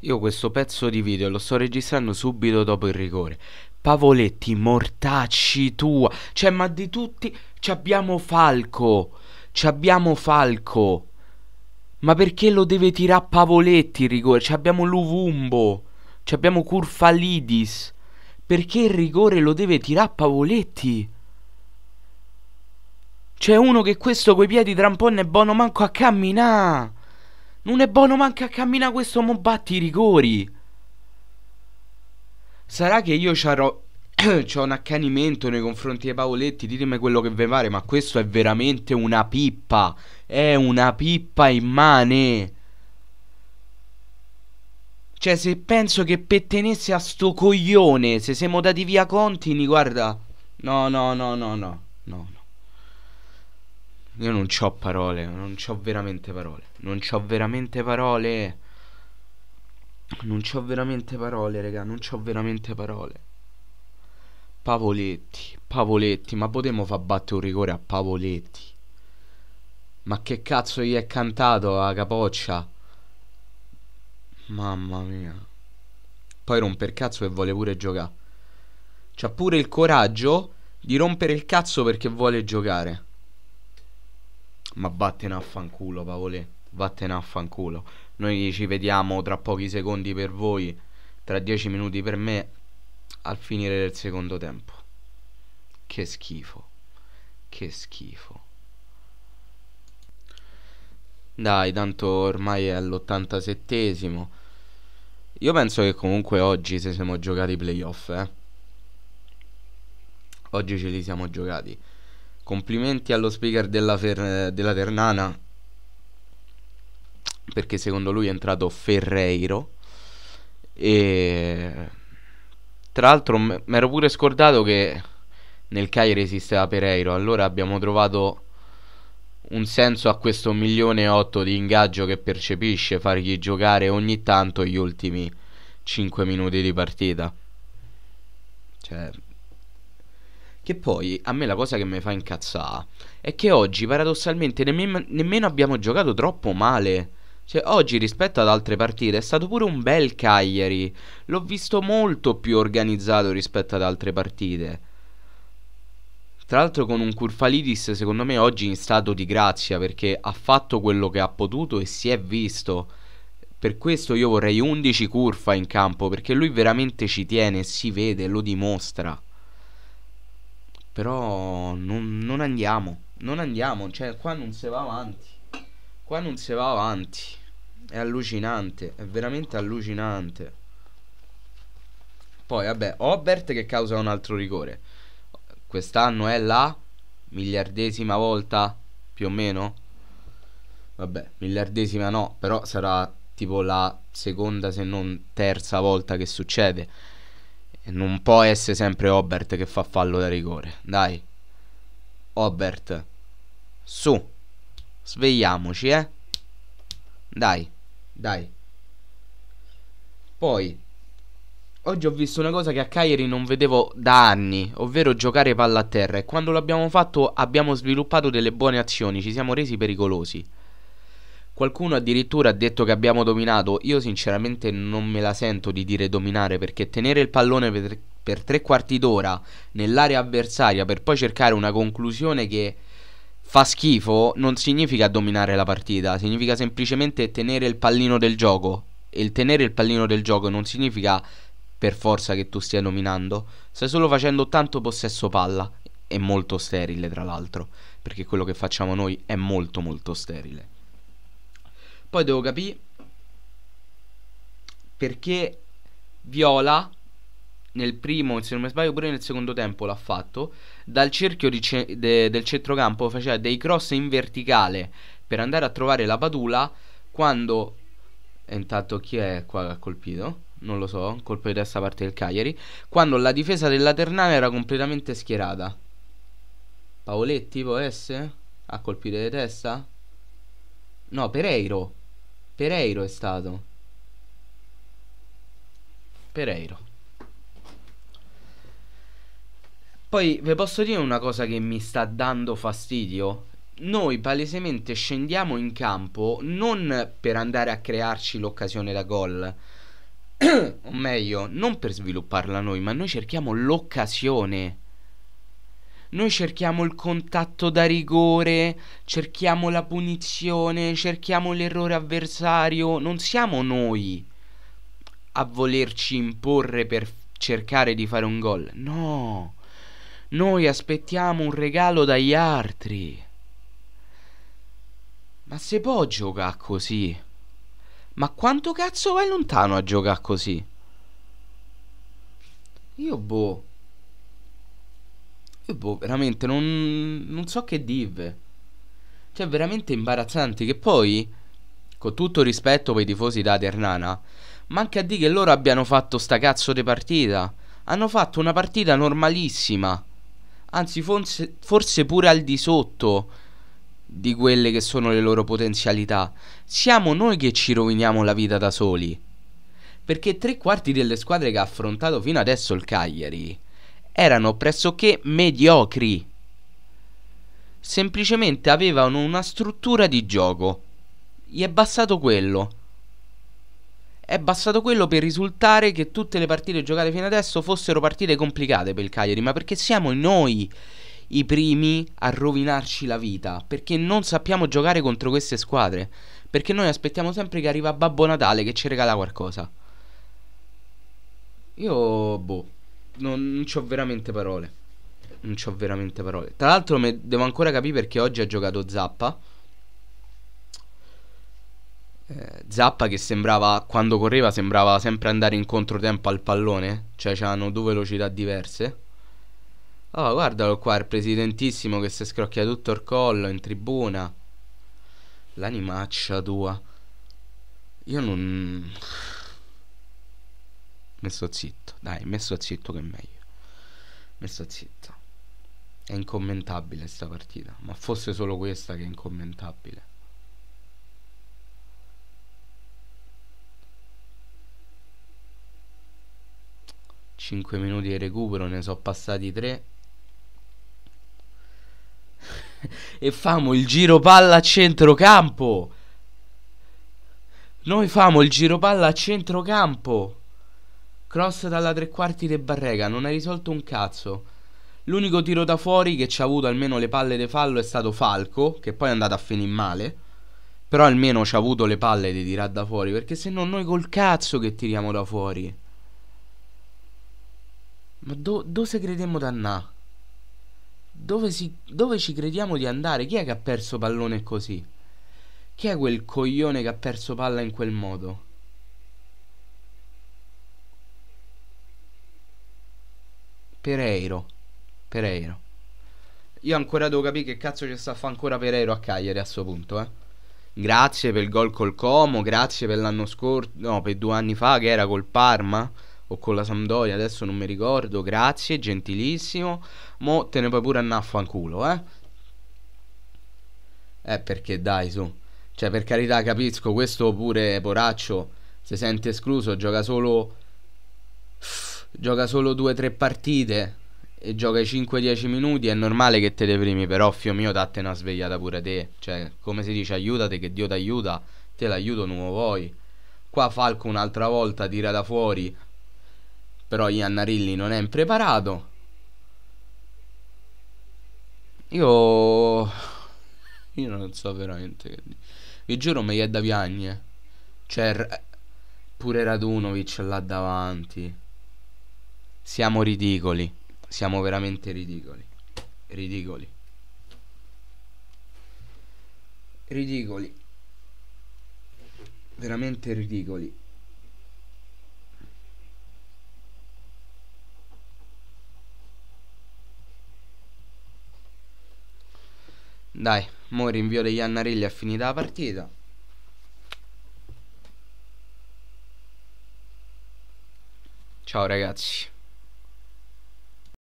Io questo pezzo di video lo sto registrando subito dopo il rigore. Pavoletti, mortacci tua. Cioè, ma di tutti c'abbiamo Falco. C'abbiamo Falco. Ma perché lo deve tirare Pavoletti il rigore? C'abbiamo Luvumbo. C'abbiamo Curfalidis. Perché il rigore lo deve tirare Pavoletti? C'è uno che questo coi piedi tra un po' non è buono manco a camminare. Non è buono manco a camminare questo, mo batti i rigori. Sarà che io c'ho un accanimento nei confronti dei Pavoletti, ditemi quello che vi pare, ma questo è veramente una pippa. È una pippa immane. Cioè, se penso che per tenersi a sto coglione, se siamo dati via Contini, guarda. No, no, no, no, no, no, no. Io non c'ho parole, non c'ho veramente parole. Non c'ho veramente parole. Non c'ho veramente parole, raga, non c'ho veramente parole. Pavoletti, Pavoletti, ma potremmo far battere un rigore a Pavoletti? Ma che cazzo gli è cantato a Capoccia? Mamma mia. Poi rompe il cazzo e vuole pure giocare. C'ha pure il coraggio di rompere il cazzo perché vuole giocare. Ma vattene a fanculo, Pavolè. Vattene a fanculo. Noi ci vediamo tra pochi secondi per voi, tra 10 minuti per me, al finire del secondo tempo. Che schifo. Che schifo. Dai, tanto ormai è all'87esimo. Io penso che comunque oggi se siamo giocati i playoff, oggi ce li siamo giocati. Complimenti allo speaker della Ternana, perché secondo lui è entrato Ferreiro. E tra l'altro mi ero pure scordato che nel Cagliari esisteva Pereiro. Allora abbiamo trovato un senso a questo 1.800.000 di ingaggio che percepisce fargli giocare ogni tanto gli ultimi 5 minuti di partita. Cioè, che poi a me la cosa che mi fa incazzare è che oggi paradossalmente nemmeno abbiamo giocato troppo male. Cioè, oggi rispetto ad altre partite è stato pure un bel Cagliari. L'ho visto molto più organizzato rispetto ad altre partite. Tra l'altro con un Curfalidis secondo me oggi in stato di grazia, perché ha fatto quello che ha potuto e si è visto. Per questo io vorrei 11 Curfa in campo, perché lui veramente ci tiene, si vede, lo dimostra. Però non andiamo, non andiamo, cioè qua non si va avanti. Qua non si va avanti. È allucinante, è veramente allucinante. Poi vabbè, Obert che causa un altro rigore. Quest'anno è la miliardesima volta, più o meno. Vabbè, miliardesima no, però sarà tipo la seconda se non terza volta che succede. E non può essere sempre Obert che fa fallo da rigore. Dai, Obert, su, svegliamoci, Dai, dai. Poi oggi ho visto una cosa che a Cagliari non vedevo da anni, ovvero giocare palla a terra. E quando l'abbiamo fatto abbiamo sviluppato delle buone azioni, ci siamo resi pericolosi. Qualcuno addirittura ha detto che abbiamo dominato. Io sinceramente non me la sento di dire dominare, perché tenere il pallone per tre quarti d'ora nell'area avversaria per poi cercare una conclusione che fa schifo non significa dominare la partita, significa semplicemente tenere il pallino del gioco. E il tenere il pallino del gioco non significa per forza che tu stia dominando. Stai solo facendo tanto possesso palla. E molto sterile, tra l'altro, perché quello che facciamo noi è molto molto sterile. Poi devo capire perché Viola nel primo, se non mi sbaglio pure nel secondo tempo l'ha fatto, dal cerchio del centrocampo faceva dei cross in verticale per andare a trovare la Padula. Quando e intanto chi è qua che ha colpito? Non lo so, colpo di testa da parte del Cagliari. Quando la difesa della Ternana era completamente schierata. Pavoletti può essere? Ha colpito di testa? No, Pereiro. Pereiro è stato. Pereiro. Poi vi posso dire una cosa che mi sta dando fastidio. Noi palesemente scendiamo in campo non per andare a crearci l'occasione da gol, O meglio, non per svilupparla noi, ma noi cerchiamo l'occasione. Noi cerchiamo il contatto da rigore, cerchiamo la punizione, cerchiamo l'errore avversario. Non siamo noi a volerci imporre per cercare di fare un gol. No, noi aspettiamo un regalo dagli altri. Ma se può giocare così? Ma quanto cazzo vai lontano a giocare così? Io boh. Io boh, veramente non so che dire. Cioè, veramente imbarazzanti. Che poi, con tutto rispetto per i tifosi da Ternana, manca a dire che loro abbiano fatto sta cazzo di partita. Hanno fatto una partita normalissima. Anzi, forse pure al di sotto di quelle che sono le loro potenzialità. Siamo noi che ci roviniamo la vita da soli. Perché tre quarti delle squadre che ha affrontato fino adesso il Cagliari erano pressoché mediocri. Semplicemente avevano una struttura di gioco. Gli è bastato quello. È bastato quello per risultare che tutte le partite giocate fino adesso fossero partite complicate per il Cagliari. Ma perché siamo noi i primi a rovinarci la vita? Perché non sappiamo giocare contro queste squadre. Perché noi aspettiamo sempre che arriva Babbo Natale che ci regala qualcosa. Io, boh, non c'ho veramente parole. Non c'ho veramente parole. Tra l'altro devo ancora capire perché oggi ha giocato Zappa. Zappa che sembrava, quando correva, sembrava sempre andare in controtempo al pallone. Cioè c'hanno due velocità diverse. Oh, guardalo qua, il presidentissimo che si scrocchia tutto il collo in tribuna. L'animaccia tua. Io non... Messo zitto, dai, messo zitto che è meglio. Messo zitto. È incommentabile sta partita. Ma fosse solo questa che è incommentabile. Cinque minuti di recupero, ne sono passati 3. E famo il giro palla a centrocampo. Noi famo il giro palla a centrocampo. Cross dalla tre quarti de Barrega. Non hai risolto un cazzo. L'unico tiro da fuori che ci ha avuto almeno le palle di fallo è stato Falco, che poi è andato a finire male. Però almeno ci ha avuto le palle di tirare da fuori. Perché se no noi col cazzo che tiriamo da fuori. Ma dove se crediamo di andare? Dove ci crediamo di andare? Chi è che ha perso pallone così? Chi è quel coglione che ha perso palla in quel modo? Pereiro. Pereiro. Io ancora devo capire che cazzo ci sta a fare ancora Pereiro a Cagliari a sto punto, eh. Grazie per il gol col Como, grazie per l'anno scorso, no, per 2 anni fa che era col Parma o con la Sampdoria, adesso non mi ricordo, grazie, gentilissimo. Mo te ne puoi pure andare a fanculo, eh. Perché dai, su. Cioè, per carità, capisco, questo pure poraccio si sente escluso, gioca solo 2 o 3 partite e gioca i 5-10 minuti, è normale che te deprimi, però fio mio datte una svegliata pure te. Cioè, come si dice, aiutate che Dio ti aiuta, te l'aiuto non lo vuoi. Qua Falco un'altra volta tira da fuori, però Iannarilli non è impreparato. Io non so veramente che dire. Vi giuro mi è da piagne. Cioè pure Radunovic là davanti. Siamo ridicoli. Siamo veramente ridicoli. Ridicoli. Ridicoli. Veramente ridicoli. Dai, mo' il rinvio degli Iannarilli è finita la partita. Ciao ragazzi.